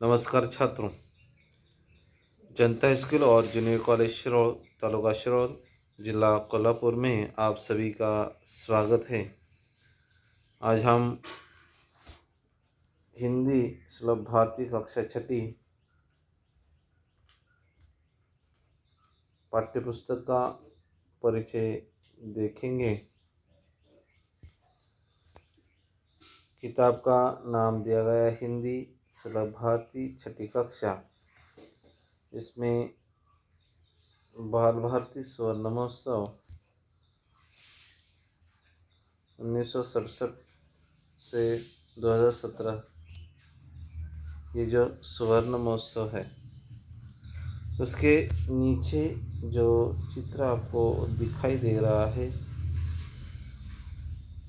नमस्कार छात्रों। जनता स्कूल और जूनियर कॉलेज शिरोल, तालुका शिरोल, जिला कोल्हापुर में आप सभी का स्वागत है। आज हम हिंदी सुलभ भारती कक्षा छठी पाठ्यपुस्तक का परिचय देखेंगे। किताब का नाम दिया गया हिंदी सुलभ भारती छठी कक्षा। इसमें बाल भारती स्वर्ण महोत्सव 1967 से 2017 ये जो स्वर्ण महोत्सव है, उसके नीचे जो चित्र आपको दिखाई दे रहा है,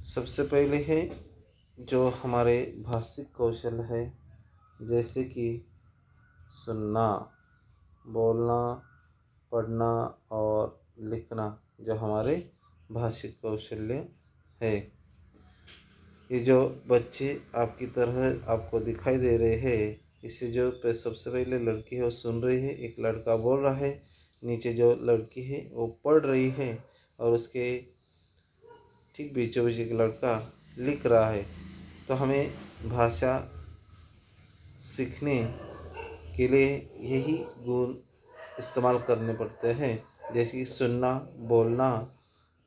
सबसे पहले है जो हमारे भाषिक कौशल है, जैसे कि सुनना, बोलना, पढ़ना और लिखना, जो हमारे भाषिक कौशल्य है। ये जो बच्चे आपकी तरह आपको दिखाई दे रहे हैं, इससे जो सबसे पहले लड़की है वो सुन रही है, एक लड़का बोल रहा है, नीचे जो लड़की है वो पढ़ रही है और उसके ठीक बीचों बीच एक लड़का लिख रहा है। तो हमें भाषा सीखने के लिए यही गुण इस्तेमाल करने पड़ते हैं, जैसे कि सुनना, बोलना,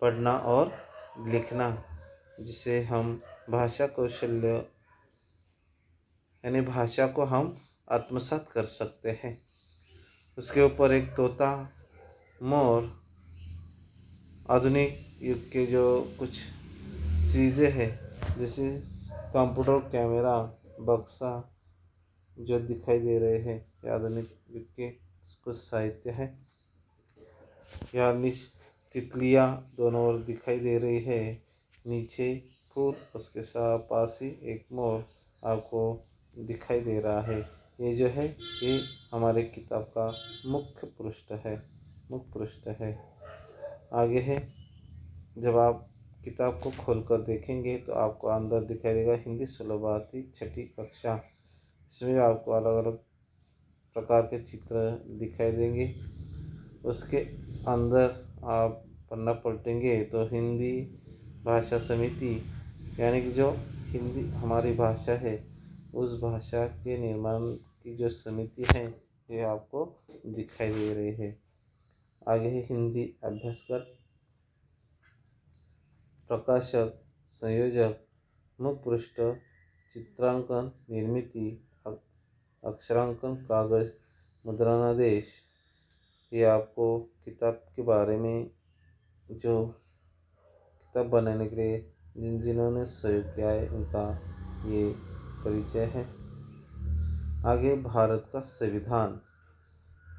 पढ़ना और लिखना, जिससे हम भाषा कौशल्य यानी भाषा को हम आत्मसात कर सकते हैं। उसके ऊपर एक तोता, मोर, आधुनिक युग के जो कुछ चीज़ें हैं, जैसे कंप्यूटर, कैमरा, बक्सा जो दिखाई दे रहे हैं, ये आधुनिक युग के कुछ साहित्य है। यहाँ तितलियाँ दोनों ओर दिखाई दे रही है, नीचे फूल, उसके साथ पास ही एक मोर आपको दिखाई दे रहा है। ये जो है ये हमारे किताब का मुख्य पृष्ठ है। आगे है, जब आप किताब को खोलकर देखेंगे तो आपको अंदर दिखाई देगा हिंदी सुलभ भारती छठी कक्षा। इसमें आपको अलग अलग प्रकार के चित्र दिखाई देंगे। उसके अंदर आप पन्ना पलटेंगे तो हिंदी भाषा समिति यानी कि जो हिंदी हमारी भाषा है, उस भाषा के निर्माण की जो समिति है, ये आपको दिखाई दे रही है। आगे है हिंदी अभ्यासकर, प्रकाशक, संयोजक, मुखपृष्ठ, चित्रांकन, निर्मिति, अक्षरांकन, कागज, मुद्रणादेश। ये आपको किताब के बारे में, जो किताब बनाने के लिए जिन्होंने सहयोग किया है, उनका ये परिचय है। आगे भारत का संविधान,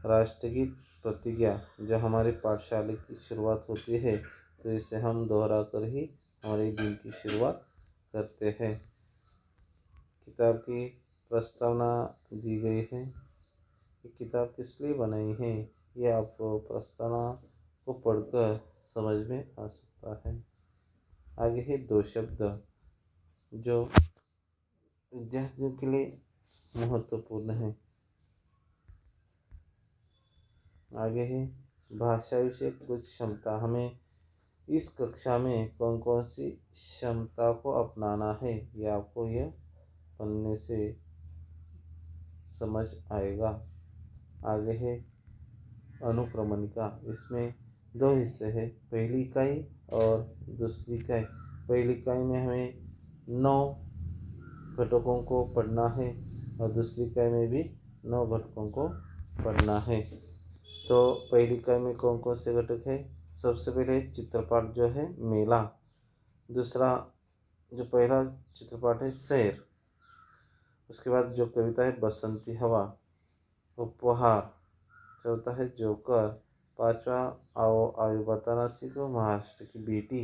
राष्ट्रगीत, प्रतिज्ञा, जो हमारी पाठशाला की शुरुआत होती है, तो इसे हम दोहरा कर ही हमारे दिन की शुरुआत करते हैं। किताब की प्रस्तावना दी गई है। ये किताब किस लिए बनाई है, ये आपको प्रस्तावना को पढ़कर समझ में आ सकता है। आगे है दो शब्द, जो विद्यार्थियों के लिए महत्वपूर्ण है। आगे है भाषा विषय कुछ क्षमता, हमें इस कक्षा में कौन कौन सी क्षमता को अपनाना है, ये आपको यह पढ़ने से समझ आएगा। आगे है अनुक्रमणिका, इसमें दो हिस्से हैं, पहली इकाई और दूसरी इकाई। पहली इकाई में हमें 9 घटकों को पढ़ना है और दूसरी इकाई में भी 9 घटकों को पढ़ना है। तो पहली इकाई में कौन कौन से घटक है? सबसे पहले चित्रपाठ जो है मेला, दूसरा जो पहला चित्रपाठ है शेर, उसके बाद जो कविता है बसंती हवा, उपहार, चौथा है जोकर, पांचवा आओ आयु बताना सीखो, महाराष्ट्र की बेटी,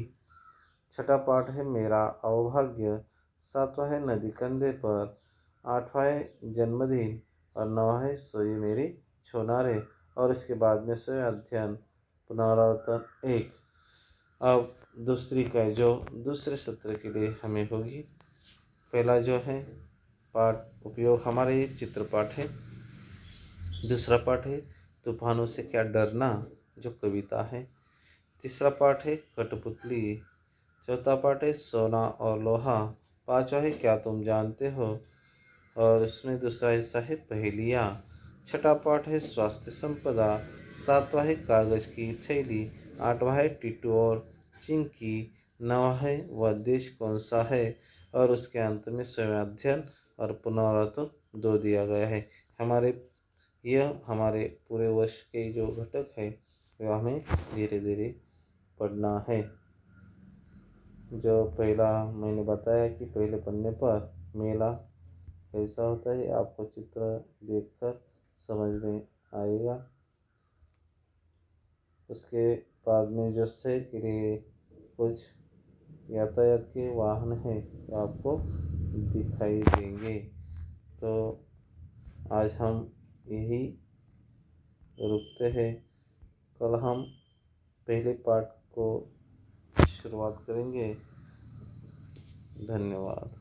छठा पाठ है मेरा अवभाग्य, सातवां है नदी कंधे पर, आठवां है जन्मदिन और नौवां है सोई मेरी छोनारे, और इसके बाद में स्वयं अध्ययन पुनरावर्तन 1। अब दूसरी इकाई जो दूसरे सत्र के लिए हमें होगी, पहला जो है पाठ उपयोग हमारे चित्र पाठ है। दूसरा पाठ है तूफानों से क्या डरना, जो कविता है। तीसरा पाठ है कठपुतली। चौथा पाठ है सोना और लोहा। पांचवा है क्या तुम जानते हो, और उसमें दूसरा हिस्सा है पहेलियाँ। छठा पाठ है स्वास्थ्य संपदा। सातवां है कागज की थैली। आठवां है टिट्टू और चिंकी। नवा है वह देश कौन सा है, और उसके अंत में स्वयं अध्ययन और पुनरावृत्त दो दिया गया है। यह हमारे पूरे वर्ष के जो घटक है वह हमें धीरे धीरे पढ़ना है। जो पहला मैंने बताया कि पहले पन्ने पर मेला कैसा होता है, आपको चित्र देखकर समझ में आएगा। उसके बाद में जो शहर के लिए कुछ यातायात के वाहन हैं आपको दिखाई देंगे। तो आज हम यही रुकते हैं। कल हम पहले पाठ को शुरुआत करेंगे। धन्यवाद।